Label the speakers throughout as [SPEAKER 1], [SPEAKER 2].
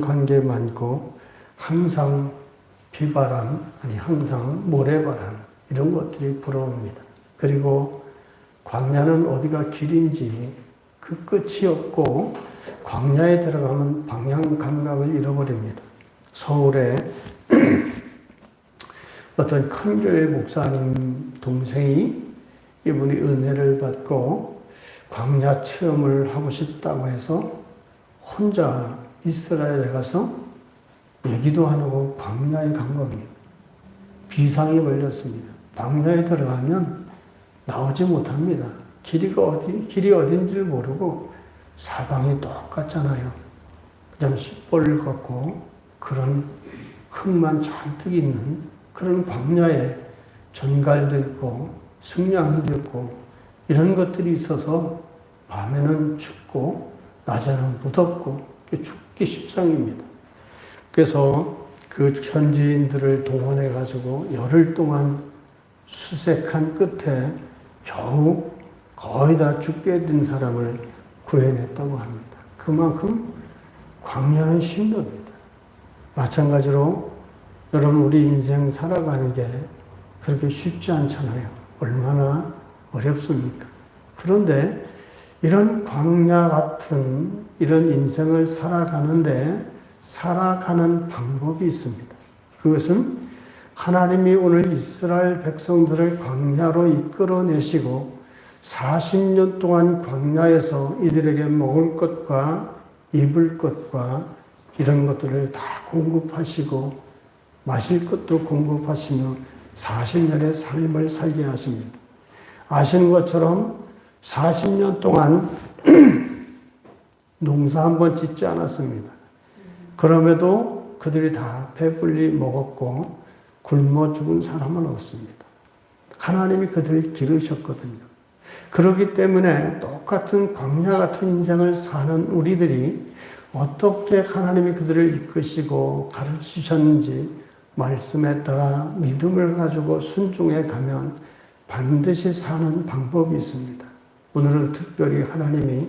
[SPEAKER 1] 관계 많고 항상 비바람, 아니 항상 모래바람 이런 것들이 불어옵니다. 그리고 광야는 어디가 길인지 그 끝이 없고 광야에 들어가면 방향 감각을 잃어버립니다. 서울에 어떤 큰 교회 목사님 동생이 이분이 은혜를 받고 광야 체험을 하고 싶다고 해서 혼자 이스라엘에 가서 얘기도 안 하고 광야에 간 겁니다. 비상이 걸렸습니다. 광야에 들어가면 나오지 못합니다. 길이 어딘지를 모르고 사방이 똑같잖아요. 그냥 싯벌을 걷고 그런 흙만 잔뜩 있는 그런 광야에 전갈도 있고 승냥이도 있고 이런 것들이 있어서 밤에는 춥고 낮에는 무덥고 죽기 십상입니다. 그래서 그 현지인들을 동원해 가지고 열흘 동안 수색한 끝에 겨우 거의 다 죽게 된 사람을 구해냈다고 합니다. 그만큼 광야는 힘듭니다. 마찬가지로 여러분 우리 인생 살아가는 게 그렇게 쉽지 않잖아요. 얼마나 어렵습니까? 그런데 이런 광야 같은 이런 인생을 살아가는데 살아가는 방법이 있습니다. 그것은 하나님이 오늘 이스라엘 백성들을 광야로 이끌어내시고 40년 동안 광야에서 이들에게 먹을 것과 입을 것과 이런 것들을 다 공급하시고 마실 것도 공급하시며 40년의 삶을 살게 하십니다. 아시는 것처럼 40년 동안 농사 한번 짓지 않았습니다. 그럼에도 그들이 다 배불리 먹었고 굶어 죽은 사람은 없습니다. 하나님이 그들을 기르셨거든요. 그렇기 때문에 똑같은 광야 같은 인생을 사는 우리들이 어떻게 하나님이 그들을 이끄시고 가르치셨는지 말씀에 따라 믿음을 가지고 순종해 가면 반드시 사는 방법이 있습니다. 오늘은 특별히 하나님이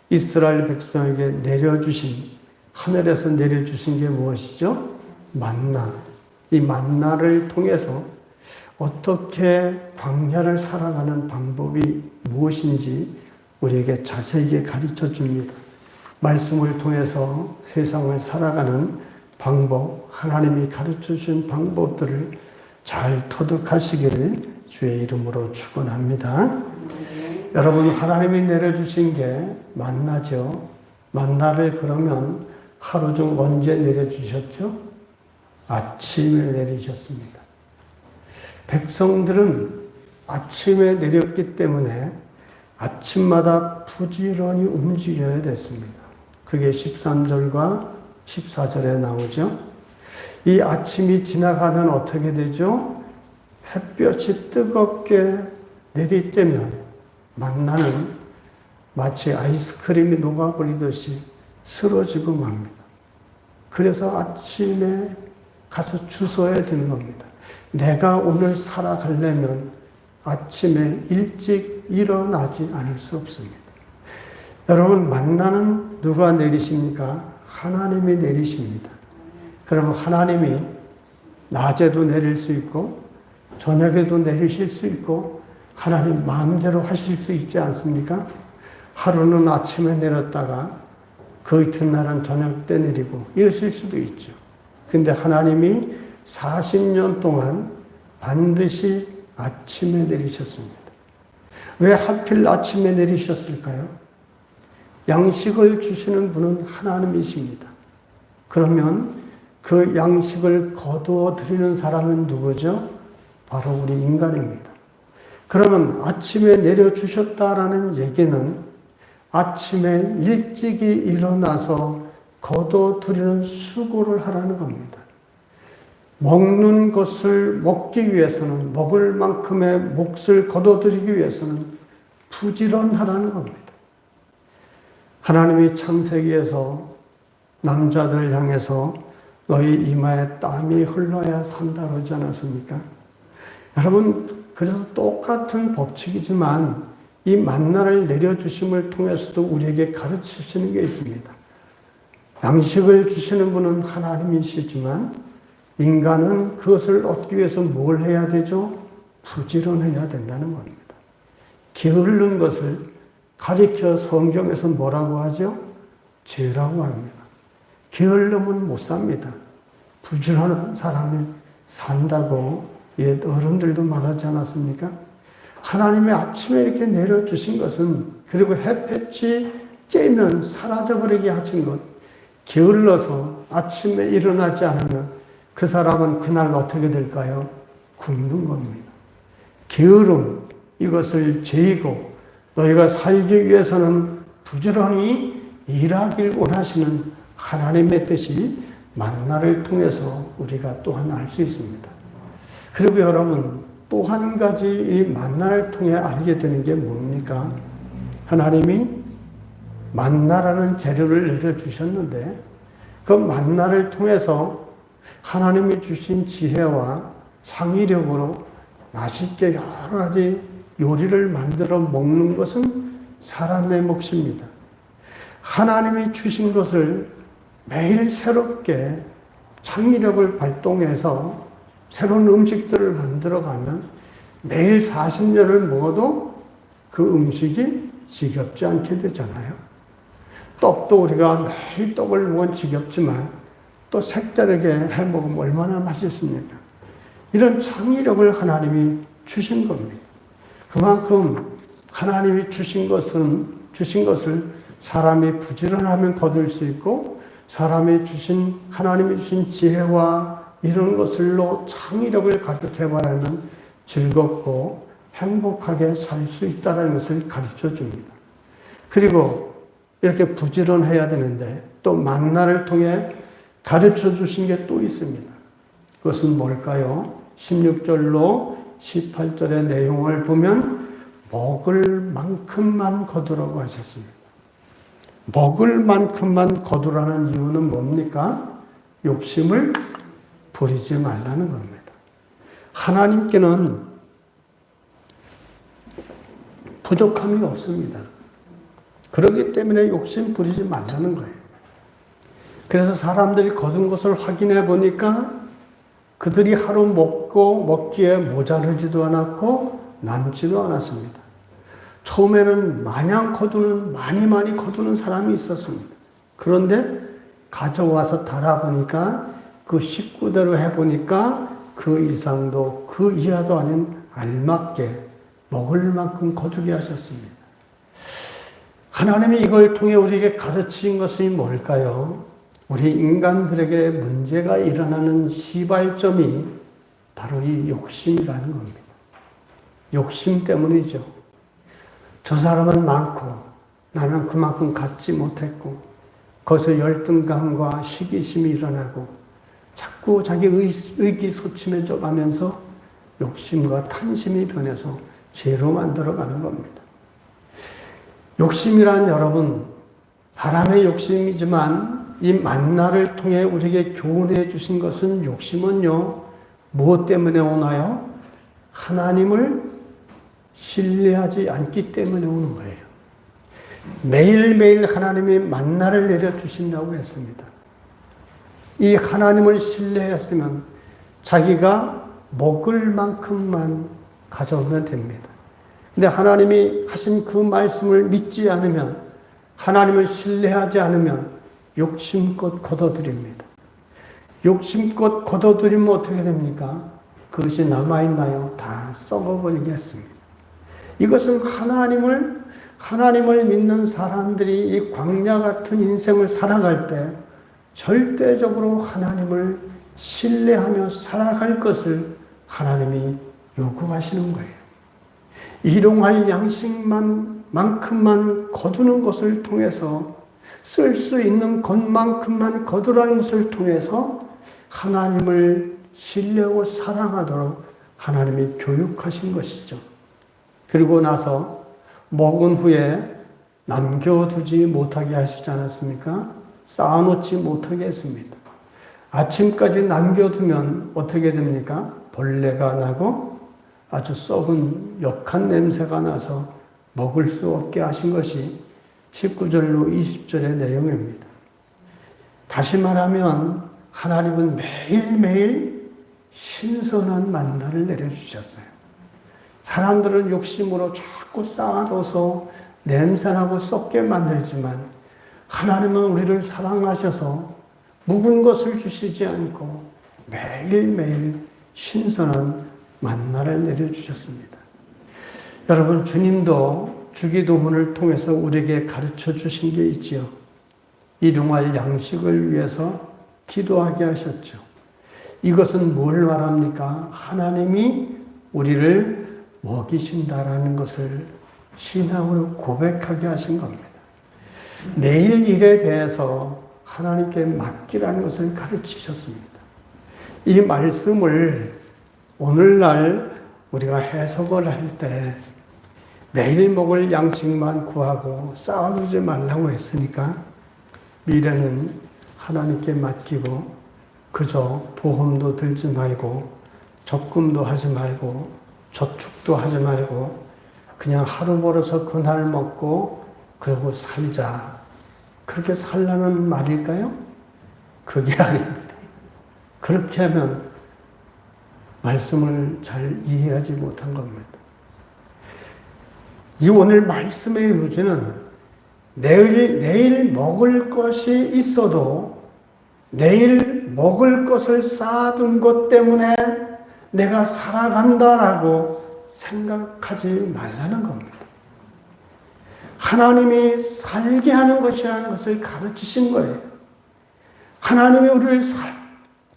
[SPEAKER 1] 이스라엘 백성에게 내려주신, 하늘에서 내려주신 게 무엇이죠? 만나. 이 만나를 통해서 어떻게 광야를 살아가는 방법이 무엇인지 우리에게 자세하게 가르쳐 줍니다. 말씀을 통해서 세상을 살아가는 방법, 하나님이 가르쳐 주신 방법들을 잘 터득하시기를 주의 이름으로 축원합니다. 여러분, 하나님이 내려주신 게 만나죠. 만나를 그러면 하루 중 언제 내려주셨죠? 아침에 내리셨습니다. 백성들은 아침에 내렸기 때문에 아침마다 부지런히 움직여야 됐습니다. 그게 13절과 14절에 나오죠. 이 아침이 지나가면 어떻게 되죠? 햇볕이 뜨겁게 내리쬐면 만나는 마치 아이스크림이 녹아버리듯이 쓰러지고 맙니다. 그래서 아침에 가서 주워야 되는 겁니다. 내가 오늘 살아가려면 아침에 일찍 일어나지 않을 수 없습니다. 여러분, 만나는 누가 내리십니까? 하나님이 내리십니다. 그럼 하나님이 낮에도 내릴 수 있고 저녁에도 내리실 수 있고 하나님 마음대로 하실 수 있지 않습니까? 하루는 아침에 내렸다가 그 이튿날은 저녁 때 내리고 이러실 수도 있죠. 근데 하나님이 40년 동안 반드시 아침에 내리셨습니다. 왜 하필 아침에 내리셨을까요? 양식을 주시는 분은 하나님이십니다. 그러면 그 양식을 거두어 드리는 사람은 누구죠? 바로 우리 인간입니다. 그러면 아침에 내려주셨다라는 얘기는 아침에 일찍이 일어나서 거두어 드리는 수고를 하라는 겁니다. 먹는 것을 먹기 위해서는, 먹을 만큼의 몫을 거둬들이기 위해서는 부지런하라는 겁니다. 하나님이 창세기에서 남자들을 향해서 너희 이마에 땀이 흘러야 산다 그러지 않았습니까? 여러분, 그래서 똑같은 법칙이지만 이 만나를 내려주심을 통해서도 우리에게 가르치시는 게 있습니다. 양식을 주시는 분은 하나님이시지만 인간은 그것을 얻기 위해서 뭘 해야 되죠? 부지런해야 된다는 겁니다. 게으른 것을 가리켜 성경에서 뭐라고 하죠? 죄라고 합니다. 게으름은 못 삽니다. 부지런한 사람이 산다고 옛 어른들도 말하지 않았습니까? 하나님의 아침에 이렇게 내려주신 것은, 그리고 햇볕이 쬐면 사라져버리게 하신 것, 게을러서 아침에 일어나지 않으면 그 사람은 그날 어떻게 될까요? 굶는 겁니다. 게으름, 이것을 죄이고 너희가 살기 위해서는 부지런히 일하길 원하시는 하나님의 뜻이 만나를 통해서 우리가 또한 알 수 있습니다. 그리고 여러분, 또 한 가지 이 만나를 통해 알게 되는 게 뭡니까? 하나님이 만나라는 재료를 내려주셨는데 그 만나를 통해서 하나님이 주신 지혜와 창의력으로 맛있게 여러 가지 요리를 만들어 먹는 것은 사람의 몫입니다. 하나님이 주신 것을 매일 새롭게 창의력을 발동해서 새로운 음식들을 만들어가면 매일 40년을 먹어도 그 음식이 지겹지 않게 되잖아요. 떡도 우리가 매일 떡을 먹으면 지겹지만 또 색다르게 해 먹으면 얼마나 맛있습니까? 이런 창의력을 하나님이 주신 겁니다. 그만큼 하나님이 주신 것을 사람이 부지런하면 거둘 수 있고, 하나님이 주신 지혜와 이런 것들로 창의력을 가득해버리면 즐겁고 행복하게 살 수 있다는 것을 가르쳐 줍니다. 그리고 이렇게 부지런해야 되는데 또 만나를 통해 가르쳐 주신 게 또 있습니다. 그것은 뭘까요? 16절로 18절의 내용을 보면 먹을 만큼만 거두라고 하셨습니다. 먹을 만큼만 거두라는 이유는 뭡니까? 욕심을 부리지 말라는 겁니다. 하나님께는 부족함이 없습니다. 그렇기 때문에 욕심 부리지 말라는 거예요. 그래서 사람들이 거둔 것을 확인해 보니까 그들이 하루 먹기에 모자르지도 않았고 남지도 않았습니다. 처음에는 많이 거두는 사람이 있었습니다. 그런데 가져와서 달아보니까 그 식구대로 해보니까 그 이상도 그 이하도 아닌 알맞게 먹을 만큼 거두게 하셨습니다. 하나님이 이걸 통해 우리에게 가르친 것이 뭘까요? 우리 인간들에게 문제가 일어나는 시발점이 바로 이 욕심이라는 겁니다. 욕심 때문이죠. 저 사람은 많고 나는 그만큼 갖지 못했고, 거기서 열등감과 시기심이 일어나고 자꾸 자기 의기소침해져 가면서 욕심과 탄심이 변해서 죄로 만들어가는 겁니다. 욕심이란 여러분, 사람의 욕심이지만 이 만나를 통해 우리에게 교훈해 주신 것은, 욕심은요, 무엇 때문에 오나요? 하나님을 신뢰하지 않기 때문에 오는 거예요. 매일매일 하나님이 만나를 내려주신다고 했습니다. 이 하나님을 신뢰했으면 자기가 먹을 만큼만 가져오면 됩니다. 근데 하나님이 하신 그 말씀을 믿지 않으면, 하나님을 신뢰하지 않으면 욕심껏 거둬들입니다. 욕심껏 거둬들이면 어떻게 됩니까? 그것이 남아있나요? 다 썩어버리게 했습니다. 이것은 하나님을 믿는 사람들이 이 광야 같은 인생을 살아갈 때 절대적으로 하나님을 신뢰하며 살아갈 것을 하나님이 요구하시는 거예요. 일용할 양식만큼만 거두는 것을 통해서, 쓸 수 있는 것만큼만 거두라는 것을 통해서 하나님을 신뢰하고 사랑하도록 하나님이 교육하신 것이죠. 그리고 나서 먹은 후에 남겨두지 못하게 하시지 않았습니까? 쌓아놓지 못하게 했습니다. 아침까지 남겨두면 어떻게 됩니까? 벌레가 나고 아주 썩은 역한 냄새가 나서 먹을 수 없게 하신 것이 19절로 20절의 내용입니다. 다시 말하면 하나님은 매일매일 신선한 만나를 내려주셨어요. 사람들은 욕심으로 자꾸 쌓아둬서 냄새나고 썩게 만들지만 하나님은 우리를 사랑하셔서 묵은 것을 주시지 않고 매일매일 신선한 만나를 내려주셨습니다. 여러분, 주님도 주기도문을 통해서 우리에게 가르쳐 주신 게 있지요. 일용할 양식을 위해서 기도하게 하셨죠. 이것은 뭘 말합니까? 하나님이 우리를 먹이신다라는 것을 신앙으로 고백하게 하신 겁니다. 내일 일에 대해서 하나님께 맡기라는 것을 가르치셨습니다. 이 말씀을 오늘날 우리가 해석을 할 때 내일 먹을 양식만 구하고 쌓아두지 말라고 했으니까 미래는 하나님께 맡기고 그저 보험도 들지 말고 적금도 하지 말고 저축도 하지 말고 그냥 하루 벌어서 그날 먹고 그러고 살자. 그렇게 살라는 말일까요? 그게 아닙니다. 그렇게 하면 말씀을 잘 이해하지 못한 겁니다. 이 오늘 말씀의 요지는 내일 먹을 것이 있어도 내일 먹을 것을 쌓아둔 것 때문에 내가 살아간다라고 생각하지 말라는 겁니다. 하나님이 살게 하는 것이라는 것을 가르치신 거예요. 하나님이 우리를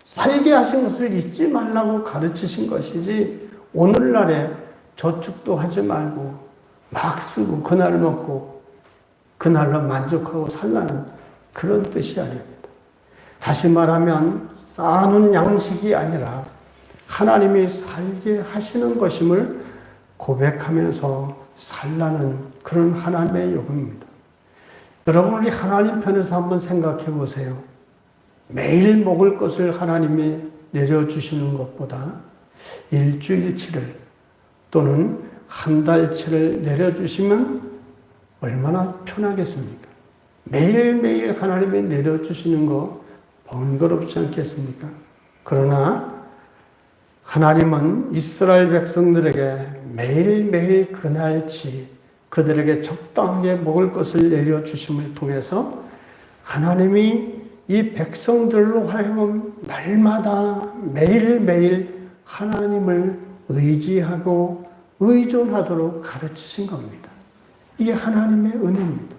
[SPEAKER 1] 살게 하신 것을 잊지 말라고 가르치신 것이지 오늘날에 저축도 하지 말고 막 쓰고 그날 먹고 그날로 만족하고 살라는 그런 뜻이 아닙니다. 다시 말하면 쌓아놓은 양식이 아니라 하나님이 살게 하시는 것임을 고백하면서 살라는 그런 하나님의 요구입니다. 여러분, 우리 하나님 편에서 한번 생각해 보세요. 매일 먹을 것을 하나님이 내려주시는 것보다 일주일치를 또는 한 달치를 내려주시면 얼마나 편하겠습니까? 매일매일 하나님이 내려주시는 거 번거롭지 않겠습니까? 그러나 하나님은 이스라엘 백성들에게 매일매일 그날치 그들에게 적당하게 먹을 것을 내려주심을 통해서 하나님이 이 백성들로 하여금 날마다 매일매일 하나님을 의지하고 의존하도록 가르치신 겁니다. 이게 하나님의 은혜입니다.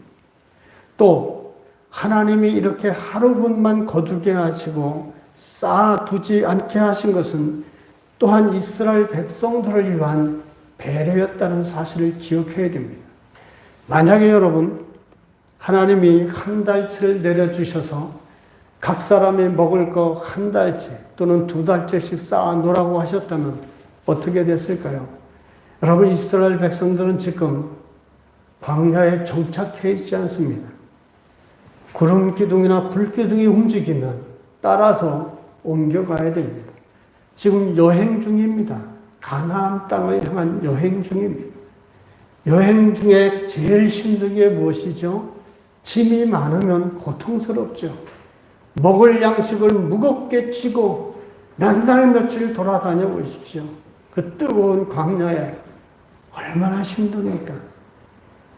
[SPEAKER 1] 또 하나님이 이렇게 하루분만 거두게 하시고 쌓아두지 않게 하신 것은 또한 이스라엘 백성들을 위한 배려였다는 사실을 기억해야 됩니다. 만약에 여러분 하나님이 한 달치를 내려주셔서 각 사람이 먹을 거 한 달치 또는 두 달째씩 쌓아놓으라고 하셨다면 어떻게 됐을까요? 여러분, 이스라엘 백성들은 지금 광야에 정착해 있지 않습니다. 구름 기둥이나 불 기둥이 움직이면 따라서 옮겨가야 됩니다. 지금 여행 중입니다. 가나안 땅을 향한 여행 중입니다. 여행 중에 제일 힘든 게 무엇이죠? 짐이 많으면 고통스럽죠. 먹을 양식을 무겁게 지고 몇 날 며칠 돌아다녀 보십시오. 그 뜨거운 광야에 얼마나 힘듭니까?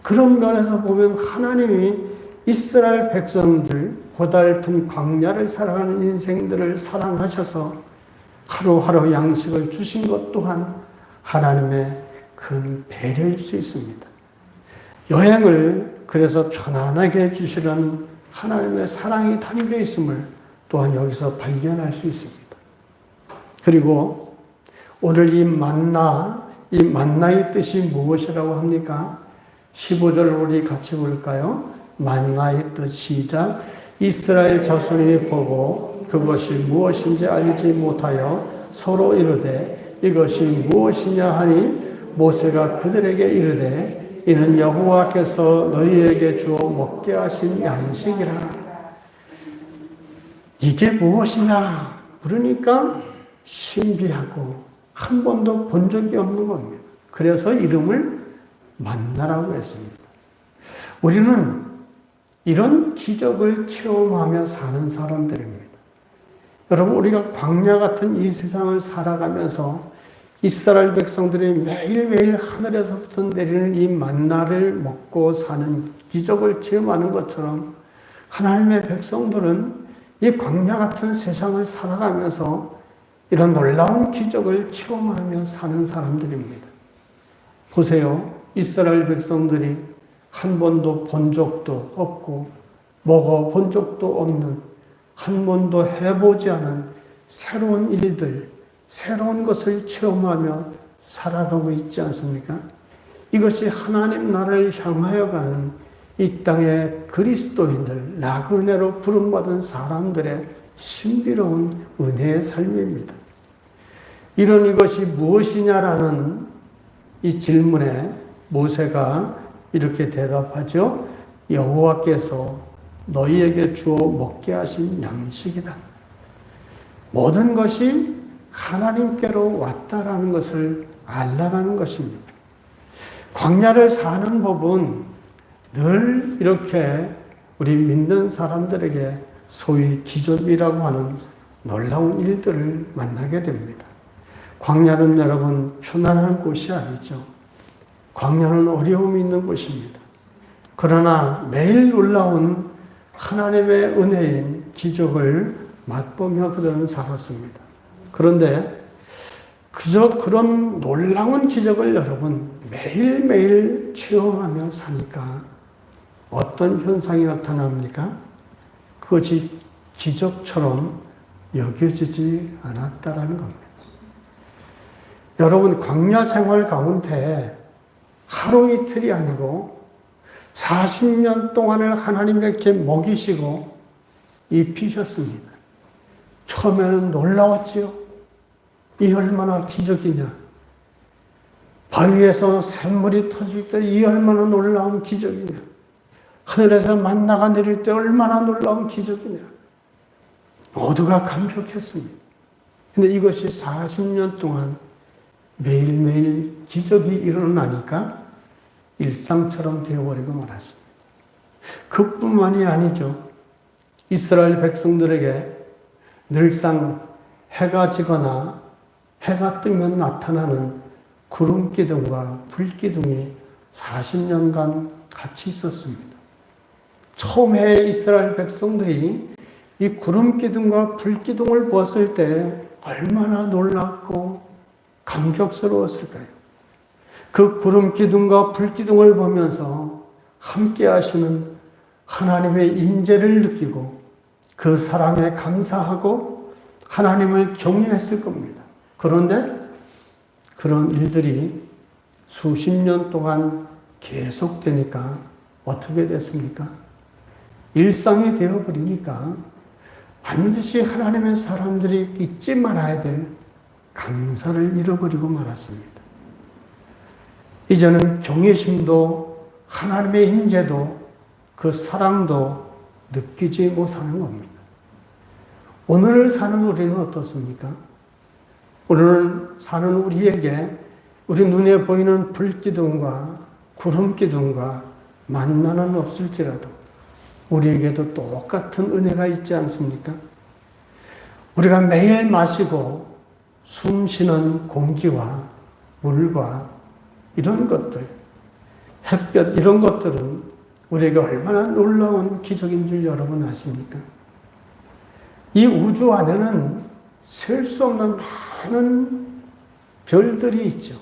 [SPEAKER 1] 그런 면에서 보면 하나님이 이스라엘 백성들 고달픈 광야를 살아가는 인생들을 사랑하셔서 하루하루 양식을 주신 것 또한 하나님의 큰 배려일 수 있습니다. 여행을 그래서 편안하게 해주시려는 하나님의 사랑이 담겨 있음을 또한 여기서 발견할 수 있습니다. 그리고 오늘 이 만나의 뜻이 무엇이라고 합니까? 15절 우리 같이 볼까요? 만나의 뜻 시작. 이스라엘 자손이 보고 그것이 무엇인지 알지 못하여 서로 이르되 이것이 무엇이냐 하니 모세가 그들에게 이르되 이는 여호와께서 너희에게 주어 먹게 하신 양식이라. 이게 무엇이냐 물으니까 신비하고 한 번도 본 적이 없는 겁니다. 그래서 이름을 만나라고 했습니다. 우리는 이런 기적을 체험하며 사는 사람들입니다. 여러분, 우리가 광야 같은 이 세상을 살아가면서 이스라엘 백성들이 매일매일 하늘에서부터 내리는 이 만나를 먹고 사는 기적을 체험하는 것처럼 하나님의 백성들은 이 광야 같은 세상을 살아가면서 이런 놀라운 기적을 체험하며 사는 사람들입니다. 보세요. 이스라엘 백성들이 한 번도 본 적도 없고 먹어본 적도 없는, 한 번도 해보지 않은 새로운 일들, 새로운 것을 체험하며 살아가고 있지 않습니까? 이것이 하나님 나라를 향하여 가는 이 땅의 그리스도인들, 나그네로 부름받은 사람들의 신비로운 은혜의 삶입니다. 이런 이것이 무엇이냐라는 이 질문에 모세가 이렇게 대답하죠. 여호와께서 너희에게 주어 먹게 하신 양식이다. 모든 것이 하나님께로 왔다라는 것을 알라라는 것입니다. 광야를 사는 법은 늘 이렇게 우리 믿는 사람들에게 소위 기적이라고 하는 놀라운 일들을 만나게 됩니다. 광야는 여러분 편안한 곳이 아니죠. 광야는 어려움이 있는 곳입니다. 그러나 매일 놀라운 하나님의 은혜인 기적을 맛보며 그들은 살았습니다. 그런데 그저 그런 놀라운 기적을 여러분 매일매일 체험하며 사니까 어떤 현상이 나타납니까? 그것이 기적처럼 여겨지지 않았다라는 겁니다. 여러분, 광야 생활 가운데 하루 이틀이 아니고 40년 동안을 하나님이 이렇게 먹이시고 입히셨습니다. 처음에는 놀라웠지요. 이 얼마나 기적이냐. 바위에서 샘물이 터질 때 이 얼마나 놀라운 기적이냐. 하늘에서 만나가 내릴 때 얼마나 놀라운 기적이냐. 모두가 감격했습니다. 근데 이것이 40년 동안 매일매일 기적이 일어나니까 일상처럼 되어버리고 말았습니다. 그뿐만이 아니죠. 이스라엘 백성들에게 늘상 해가 지거나 해가 뜨면 나타나는 구름 기둥과 불 기둥이 40년간 같이 있었습니다. 처음에 이스라엘 백성들이 이 구름 기둥과 불 기둥을 보았을 때 얼마나 놀랍고 감격스러웠을까요? 그 구름 기둥과 불 기둥을 보면서 함께 하시는 하나님의 임재를 느끼고 그 사랑에 감사하고 하나님을 경외했을 겁니다. 그런데 그런 일들이 수십 년 동안 계속되니까 어떻게 됐습니까? 일상이 되어버리니까 반드시 하나님의 사람들이 잊지 말아야 될 감사를 잃어버리고 말았습니다. 이제는 경외심도 하나님의 임재도 그 사랑도 느끼지 못하는 겁니다. 오늘을 사는 우리는 어떻습니까? 오늘 사는 우리에게 우리 눈에 보이는 불기둥과 구름기둥과 만나는 없을지라도 우리에게도 똑같은 은혜가 있지 않습니까? 우리가 매일 마시고 숨 쉬는 공기와 물과 이런 것들, 햇볕 이런 것들은 우리에게 얼마나 놀라운 기적인 줄 여러분 아십니까? 이 우주 안에는 셀 수 없는 많은 별들이 있죠.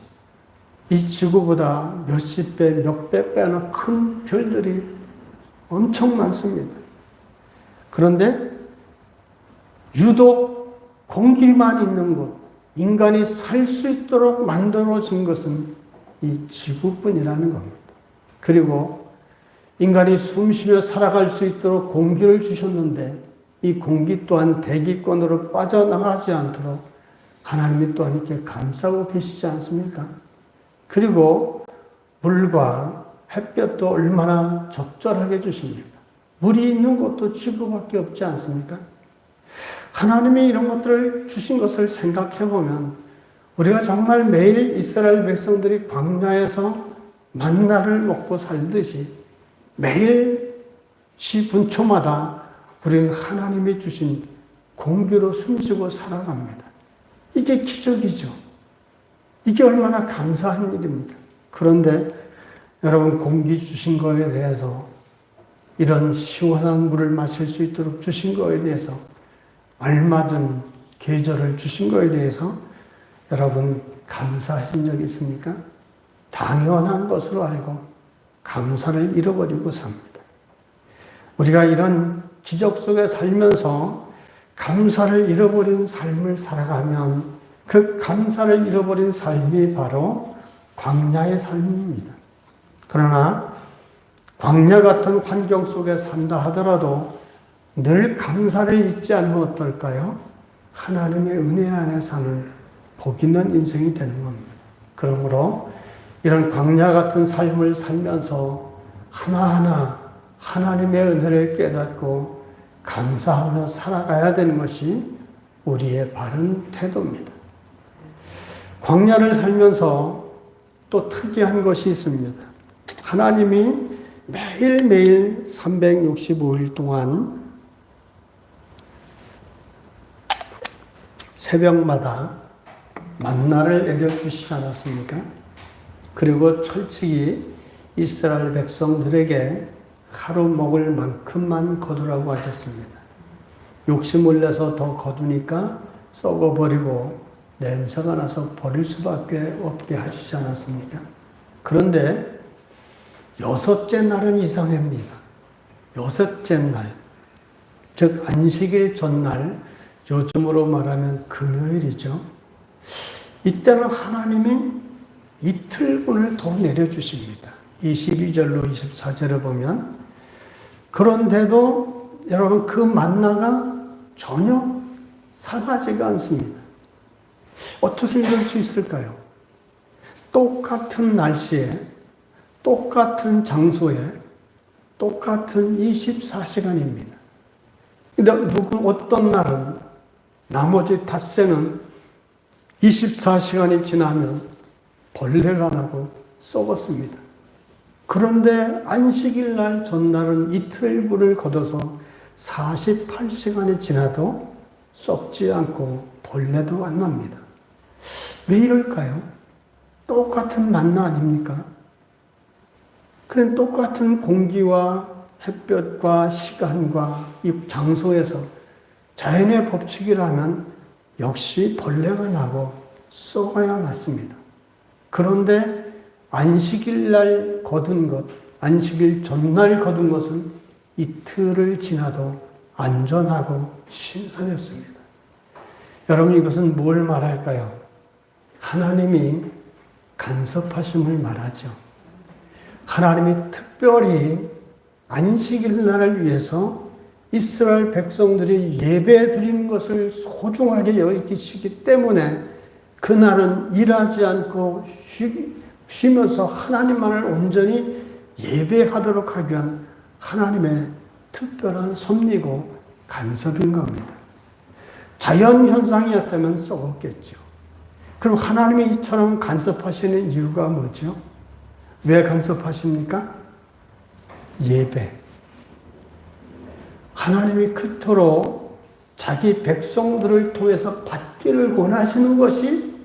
[SPEAKER 1] 이 지구보다 몇십 배, 몇백 배나 큰 별들이 엄청 많습니다. 그런데 유독 공기만 있는 곳, 인간이 살 수 있도록 만들어진 것은 이 지구뿐이라는 겁니다. 그리고 인간이 숨쉬며 살아갈 수 있도록 공기를 주셨는데 이 공기 또한 대기권으로 빠져나가지 않도록 하나님이 또한 이렇게 감싸고 계시지 않습니까? 그리고 물과 햇볕도 얼마나 적절하게 주십니까? 물이 있는 곳도 지구밖에 없지 않습니까? 하나님이 이런 것들을 주신 것을 생각해 보면 우리가 정말 매일 이스라엘 백성들이 광야에서 만나를 먹고 살듯이 매일 시분초마다 우리는 하나님이 주신 공기로 숨쉬고 살아갑니다. 이게 기적이죠. 이게 얼마나 감사한 일입니까? 그런데 여러분, 공기 주신 거에 대해서, 이런 시원한 물을 마실 수 있도록 주신 거에 대해서, 알맞은 계절을 주신 거에 대해서 여러분 감사하신 적 있습니까? 당연한 것으로 알고 감사를 잃어버리고 삽니다. 우리가 이런 기적 속에 살면서 감사를 잃어버린 삶을 살아가면 그 감사를 잃어버린 삶이 바로 광야의 삶입니다. 그러나 광야 같은 환경 속에 산다 하더라도 늘 감사를 잊지 않으면 어떨까요? 하나님의 은혜 안에 사는 복 있는 인생이 되는 겁니다. 그러므로 이런 광야 같은 삶을 살면서 하나하나 하나님의 은혜를 깨닫고 감사하며 살아가야 되는 것이 우리의 바른 태도입니다. 광야를 살면서 또 특이한 것이 있습니다. 하나님이 매일매일 365일 동안 새벽마다 만나를 내려주시지 않았습니까? 그리고 철칙이 이스라엘 백성들에게 하루 먹을 만큼만 거두라고 하셨습니다. 욕심을 내서 더 거두니까 썩어버리고 냄새가 나서 버릴 수밖에 없게 하시지 않았습니까? 그런데 여섯째 날은 이상합니다. 여섯째 날, 즉 안식일 전날, 요즘으로 말하면 금요일이죠. 이때는 하나님이 이틀분을 더 내려주십니다. 22절로 24절을 보면, 그런데도 여러분 그 만나가 전혀 상하지가 않습니다. 어떻게 이럴 수 있을까요? 똑같은 날씨에, 똑같은 장소에, 똑같은 24시간입니다. 근데 어떤 날은, 나머지 닷새는 24시간이 지나면 벌레가 나고 썩었습니다. 그런데 안식일 날 전날은 이틀분을 걷어서 48시간이 지나도 썩지 않고 벌레도 안 납니다. 왜 이럴까요? 똑같은 만나 아닙니까? 그런 똑같은 공기와 햇볕과 시간과 이 장소에서 자연의 법칙이라면 역시 벌레가 나고 썩어야 맞습니다. 그런데 안식일 날 거둔 것, 안식일 전날 거둔 것은 이틀을 지나도 안전하고 신선했습니다. 여러분, 이것은 뭘 말할까요? 하나님이 간섭하심을 말하죠. 하나님이 특별히 안식일 날을 위해서 이스라엘 백성들이 예배 드리는 것을 소중하게 여기시기 때문에 그날은 일하지 않고 쉬면서 하나님만을 온전히 예배하도록 하기 위한 하나님의 특별한 섭리고 간섭인 겁니다. 자연현상이었다면 썩었겠죠. 그럼 하나님이 이처럼 간섭하시는 이유가 뭐죠? 왜 간섭하십니까? 예배. 하나님이 그토록 자기 백성들을 통해서 받기를 원하시는 것이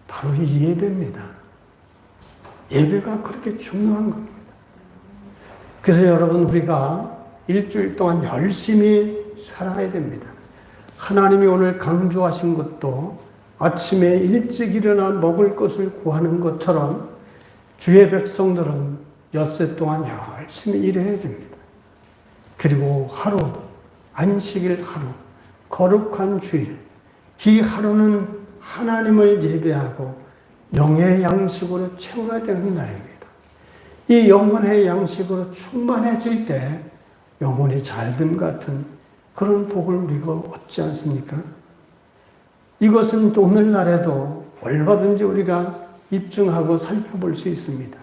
[SPEAKER 1] 바로 이 예배입니다. 예배가 그렇게 중요한 겁니다. 그래서 여러분, 우리가 일주일 동안 열심히 살아야 됩니다. 하나님이 오늘 강조하신 것도 아침에 일찍 일어나 먹을 것을 구하는 것처럼 주의 백성들은 엿새 동안 열심히 일해야 됩니다. 그리고 하루, 안식일 하루, 거룩한 주일, 이 하루는 하나님을 예배하고 영의 양식으로 채워야 되는 날입니다. 이 영혼의 양식으로 충만해질 때 영혼이 잘됨 같은 그런 복을 우리가 얻지 않습니까? 이것은 오늘날에도 얼마든지 우리가 입증하고 살펴볼 수 있습니다.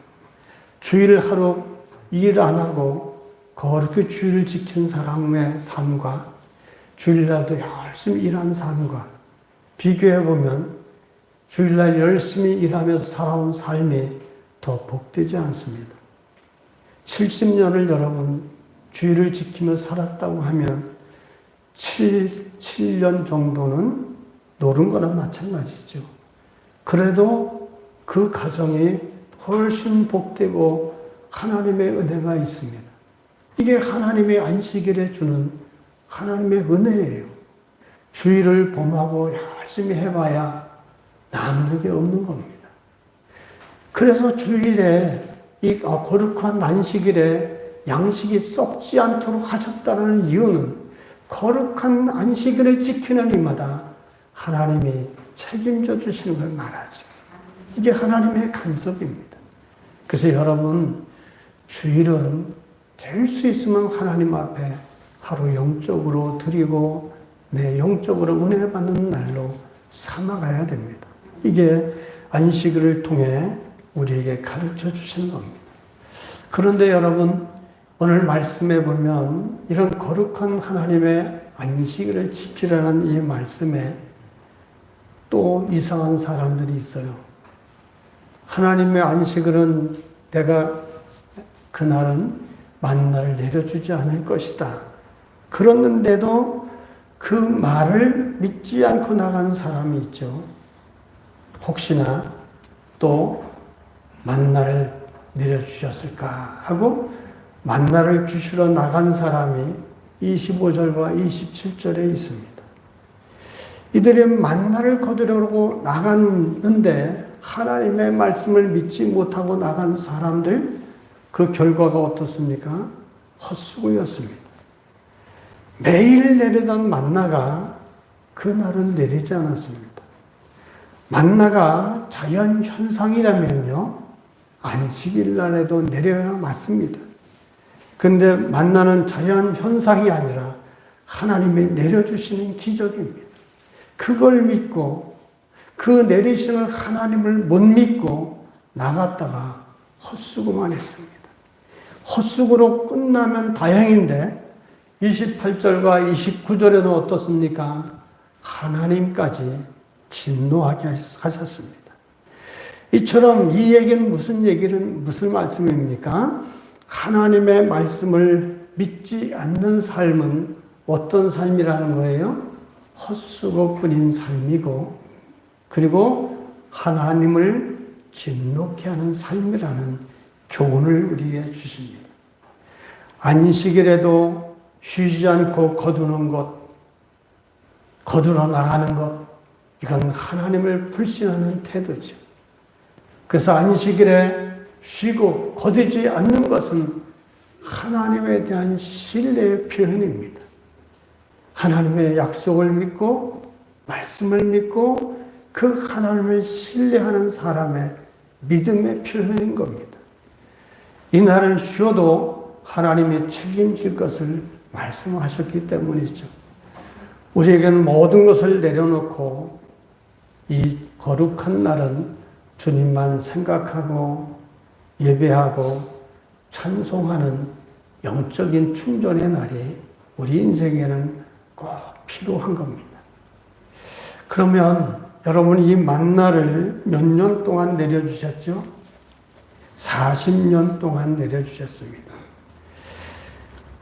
[SPEAKER 1] 주일 하루 일 안 하고 거룩히 주일을 지킨 사람의 삶과 주일날도 열심히 일한 삶과 비교해보면 주일날 열심히 일하면서 살아온 삶이 더 복되지 않습니다. 70년을 여러분 주의를 지키며 살았다고 하면 7년 정도는 노른 거나 마찬가지죠. 그래도 그 가정이 훨씬 복되고 하나님의 은혜가 있습니다. 이게 하나님의 안식일에 주는 하나님의 은혜예요. 주의를 범하고 열심히 해봐야 남는 게 없는 겁니다. 그래서 주일에 이 거룩한 안식일에 양식이 썩지 않도록 하셨다는 이유는 거룩한 안식일을 지키는 이마다 하나님이 책임져 주시는 걸 말하죠. 이게 하나님의 간섭입니다. 그래서 여러분, 주일은 될 수 있으면 하나님 앞에 하루 영적으로 드리고 내 영적으로 은혜 받는 날로 삼아가야 됩니다. 이게 안식일을 통해 우리에게 가르쳐 주시는 겁니다. 그런데 여러분, 오늘 말씀에 보면 이런 거룩한 하나님의 안식일을 지키라는 이 말씀에 또 이상한 사람들이 있어요. 하나님의 안식일은 내가 그날은 만나를 내려주지 않을 것이다. 그랬는데도 그 말을 믿지 않고 나가는 사람이 있죠. 혹시나 또 만나를 내려주셨을까 하고 만나를 주시러 나간 사람이 25절과 27절에 있습니다. 이들이 만나를 거두려고 나갔는데 하나님의 말씀을 믿지 못하고 나간 사람들, 그 결과가 어떻습니까? 헛수고였습니다. 매일 내리던 만나가 그날은 내리지 않았습니다. 만나가 자연 현상이라면요, 안식일 날에도 내려야 맞습니다. 근데 만나는 자연 현상이 아니라 하나님이 내려주시는 기적입니다. 그걸 믿고 그 내리시는 하나님을 못 믿고 나갔다가 헛수고만 했습니다. 헛수고로 끝나면 다행인데 28절과 29절에는 어떻습니까? 하나님까지 진노하게 하셨습니다. 이처럼 이 얘기는 무슨 말씀입니까? 하나님의 말씀을 믿지 않는 삶은 어떤 삶이라는 거예요? 헛수고뿐인 삶이고, 그리고 하나님을 진노케 하는 삶이라는 교훈을 우리에게 주십니다. 안식일에도 쉬지 않고 거두는 것, 거두러 나가는 것, 이건 하나님을 불신하는 태도죠. 그래서 안식일에 쉬고 거두지 않는 것은 하나님에 대한 신뢰의 표현입니다. 하나님의 약속을 믿고 말씀을 믿고 그 하나님을 신뢰하는 사람의 믿음의 표현인 겁니다. 이날을 쉬어도 하나님이 책임질 것을 말씀하셨기 때문이죠. 우리에게는 모든 것을 내려놓고 이 거룩한 날은 주님만 생각하고 예배하고 찬송하는 영적인 충전의 날이 우리 인생에는 꼭 필요한 겁니다. 그러면 여러분, 이 만나를 몇 년 동안 내려주셨죠? 40년 동안 내려주셨습니다.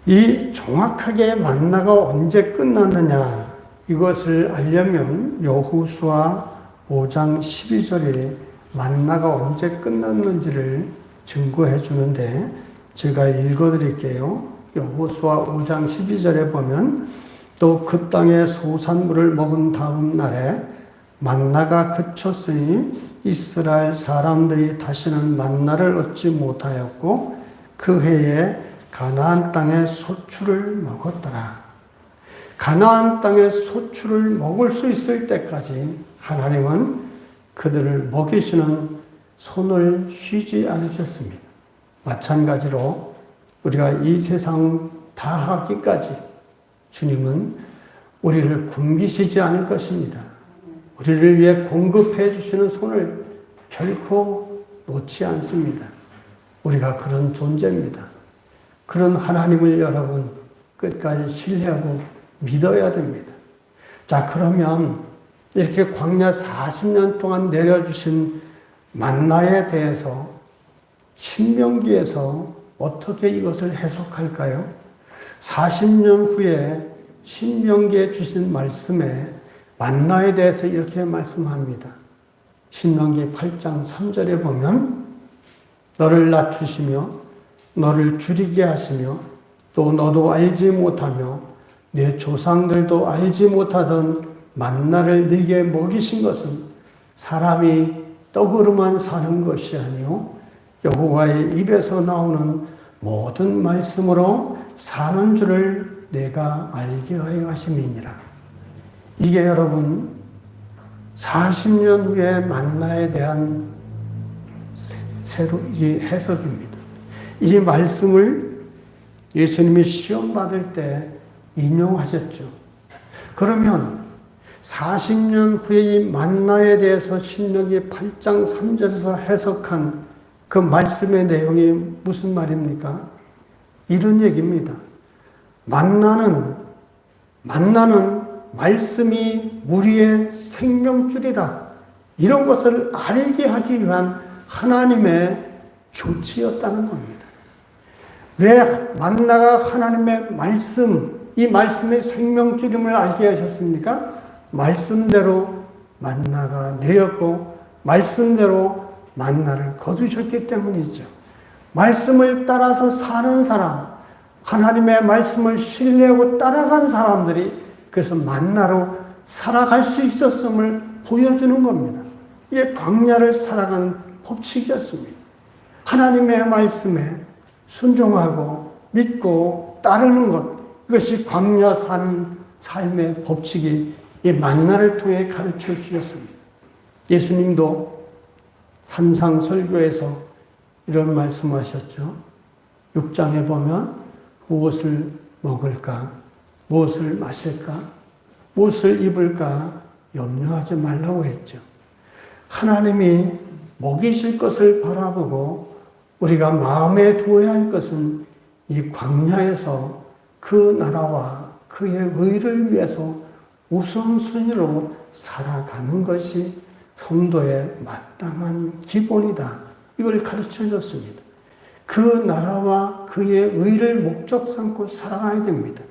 [SPEAKER 1] 이 정확하게 만나가 언제 끝났느냐, 이것을 알려면 여호수아 5장 12절에 만나가 언제 끝났는지를 증거해 주는데 제가 읽어드릴게요. 여호수아 5장 12절에 보면 또 그 땅의 소산물을 먹은 다음 날에 만나가 그쳤으니 이스라엘 사람들이 다시는 만나를 얻지 못하였고 그 해에 가나안 땅의 소출을 먹었더라. 가나안 땅의 소출을 먹을 수 있을 때까지 하나님은 그들을 먹이시는 손을 쉬지 않으셨습니다. 마찬가지로 우리가 이 세상 다 하기까지 주님은 우리를 굶기시지 않을 것입니다. 우리를 위해 공급해 주시는 손을 결코 놓지 않습니다. 우리가 그런 존재입니다. 그런 하나님을 여러분 끝까지 신뢰하고 믿어야 됩니다. 자, 그러면 이렇게 광야 40년 동안 내려주신 만나에 대해서 신명기에서 어떻게 이것을 해석할까요? 40년 후에 신명기에 주신 말씀에 만나에 대해서 이렇게 말씀합니다. 신명기 8장 3절에 보면 너를 낮추시며 너를 줄이게 하시며 또 너도 알지 못하며 내 조상들도 알지 못하던 만나를 네게 먹이신 것은 사람이 떡으로만 사는 것이 아니요 여호와의 입에서 나오는 모든 말씀으로 사는 줄을 내가 알게 하려 하심이니라. 이게 여러분 40년 후에 만나에 대한 새로운 해석입니다. 이 말씀을 예수님이 시험 받을 때 인용하셨죠. 그러면 40년 후에 이 만나에 대해서 신명기 8장 3절에서 해석한 그 말씀의 내용이 무슨 말입니까? 이런 얘기입니다. 만나는 말씀이 우리의 생명줄이다. 이런 것을 알게 하기 위한 하나님의 조치였다는 겁니다. 왜 만나가 하나님의 말씀, 이 말씀의 생명줄임을 알게 하셨습니까? 말씀대로 만나가 내렸고 말씀대로 만나를 거두셨기 때문이죠. 말씀을 따라서 사는 사람, 하나님의 말씀을 신뢰하고 따라간 사람들이 그래서 만나로 살아갈 수 있었음을 보여주는 겁니다. 이게 광야를 살아간 법칙이었습니다. 하나님의 말씀에 순종하고 믿고 따르는 것, 이것이 광야 사는 삶의 법칙이 이 만나를 통해 가르쳐 주셨습니다. 예수님도 산상설교에서 이런 말씀하셨죠. 6장에 보면 무엇을 먹을까, 무엇을 마실까, 무엇을 입을까 염려하지 말라고 했죠. 하나님이 먹이실 것을 바라보고 우리가 마음에 두어야 할 것은 이 광야에서 그 나라와 그의 의를 위해서 우선순위로 살아가는 것이 성도의 마땅한 기본이다. 이걸 가르쳐 줬습니다. 그 나라와 그의 의를 목적 삼고 살아가야 됩니다.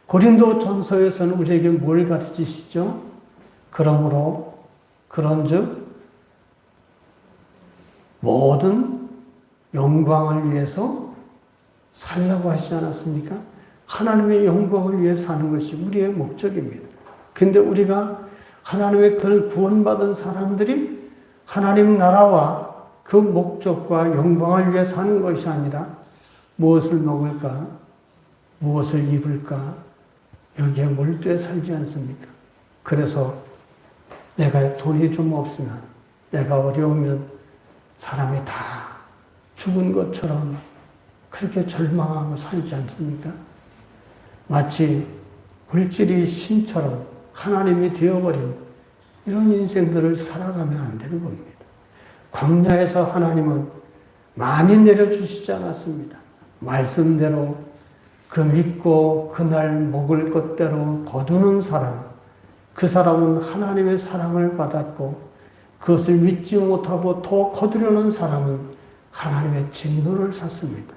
[SPEAKER 1] 고린도 전서에서는 우리에게 뭘 가르치시죠? 그러므로 그런즉 모든 영광을 위해서 살라고 하시지 않았습니까? 하나님의 영광을 위해 사는 것이 우리의 목적입니다. 근데 우리가 하나님의 그런 구원받은 사람들이 하나님 나라와 그 목적과 영광을 위해 사는 것이 아니라 무엇을 먹을까, 무엇을 입을까, 여기에 몰두해 살지 않습니까? 그래서 내가 돈이 좀 없으면, 내가 어려우면 사람이 다 죽은 것처럼 그렇게 절망하고 살지 않습니까? 마치 물질이 신처럼 하나님이 되어버린 이런 인생들을 살아가면 안 되는 겁니다. 광야에서 하나님은 많이 내려주시지 않았습니다. 말씀대로 그 믿고 그날 먹을 것대로 거두는 사람, 그 사람은 하나님의 사랑을 받았고 그것을 믿지 못하고 더 거두려는 사람은 하나님의 진노를 샀습니다.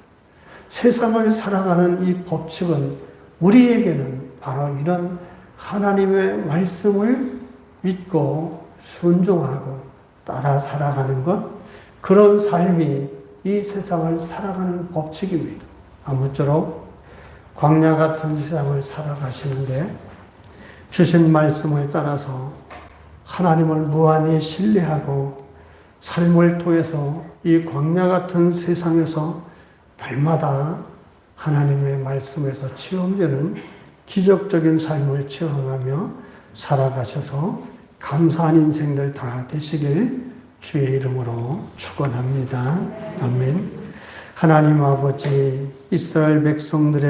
[SPEAKER 1] 세상을 살아가는 이 법칙은 우리에게는 바로 이런 하나님의 말씀을 믿고 순종하고 따라 살아가는 것, 그런 삶이 이 세상을 살아가는 법칙입니다. 아무쪼록 광야 같은 세상을 살아가시는데 주신 말씀을 따라서 하나님을 무한히 신뢰하고 삶을 통해서 이 광야 같은 세상에서 날마다 하나님의 말씀에서 체험되는 기적적인 삶을 체험하며 살아가셔서 감사한 인생들 다 되시길 주의 이름으로 축원합니다. 아멘. 하나님 아버지, 이스라엘 백성들의